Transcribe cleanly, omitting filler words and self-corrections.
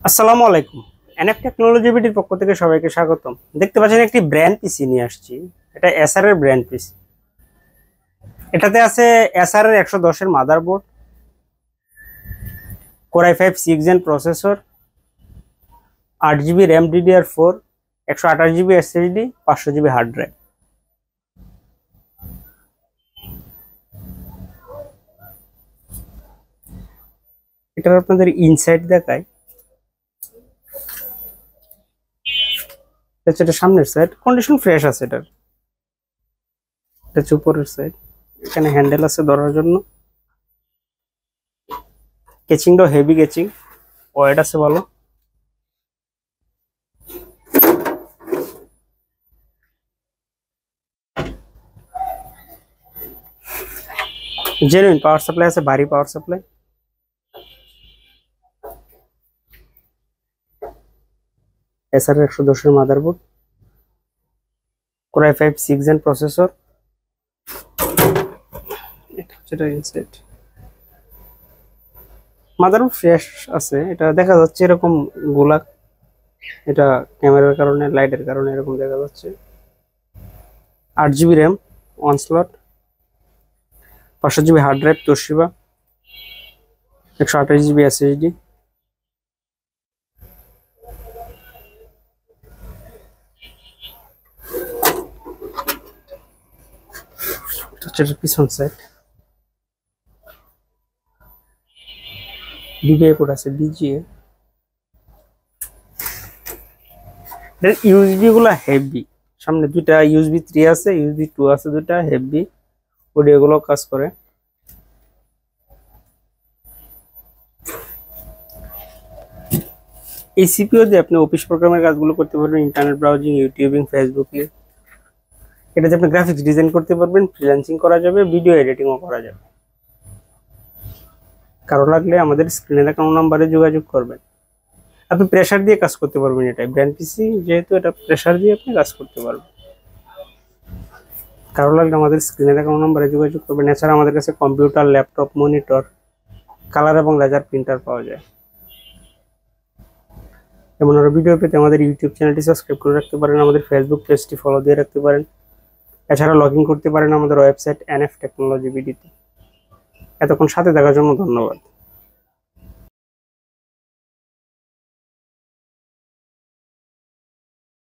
আসসালামু আলাইকুম। NF technology বিডির পক্ষ থেকে সবাইকে স্বাগতম। দেখতে পাচ্ছেন একটি ব্র্যান্ড পিসি নিয়ে আসছি। এটা এসআর এর ব্র্যান্ড পিসি। এটাতে আছে এসআর এর 110 এর motherboard, core i5 6 gen processor, 8 GB RAM DDR4, 128 GB SSD, 500 GB hard drive. এটার আপনাদের ইনসাইড দেখায়। এটা সামনের সাইড, কন্ডিশন ফ্রেশ আছে এটার। এটা উপরের সাইড, এখানে হ্যান্ডেল আছে ধরার জন্য। কেচিংটাও হেভি কেচিং, ওয়েট আছে ভালো। জেনুইন পাওয়ার সাপ্লাই আছে, ভারী পাওয়ার সাপ্লাই। এসআর 110 এর motherboard, core i5 6 gen processor. এটা হচ্ছে ইনসাইড। মাদারবোর্ড ফ্রেশ আছে, এটা দেখা যাচ্ছে এরকম গোলাক। এটা ক্যামেরার কারণে, লাইটের কারণে এরকম দেখা যাচ্ছে। 8 GB RAM, 1 slot, 500 GB hard drive Toshiba, 128 GB SSD। পিছন সাইড ডিবিআই পোর্ট আছে, BGA। ইউএসবি গুলা হেভি, সামনে দুইটা USB 3 আছে, USB 2 আছে, দুইটা হেভি অডিও গুলো কাজ করে। এই সিপিইউ দিয়ে আপনি অফিস প্রোগ্রামের কাজগুলো করতে পারবেন, ইন্টারনেট ব্রাউজিং, ইউটিউবিং, ফেসবুকিং। এটাতে আপনি গ্রাফিক্স ডিজাইন করতে পারবেন, ফ্রিল্যান্সিং করা যাবে, ভিডিও এডিটিংও করা যাবে। কারো লাগলে আমাদের স্ক্রিনে দেখানো নাম্বারে যোগাযোগ করবেন। আপনি প্রেসার দিয়ে কাজ করতে পারবেন, এটাই ব্র্যান্ড পিসি যেহেতু, এটা প্রেসার দিয়ে আপনি কাজ করতে পারবেন। কারো লাগলে আমাদের স্ক্রিনে দেখানো নাম্বারে যোগাযোগ করবেন। এছাড়া আমাদের কাছে কম্পিউটার, ল্যাপটপ, মনিটর, কালার এবং লেজার প্রিন্টার পাওয়া যায়। যেমন আরো ভিডিও পেতে আমাদের ইউটিউব চ্যানেলটি সাবস্ক্রাইব করে রাখতে পারেন, আমাদের ফেসবুক পেজটি ফলো দিয়ে রাখতে পারেন। এছাড়া লগ ইন করতে পারেন আমাদের ওয়েবসাইট NF টেকনোলজি বিডিতে। এতক্ষণ সাথে থাকার জন্য ধন্যবাদ।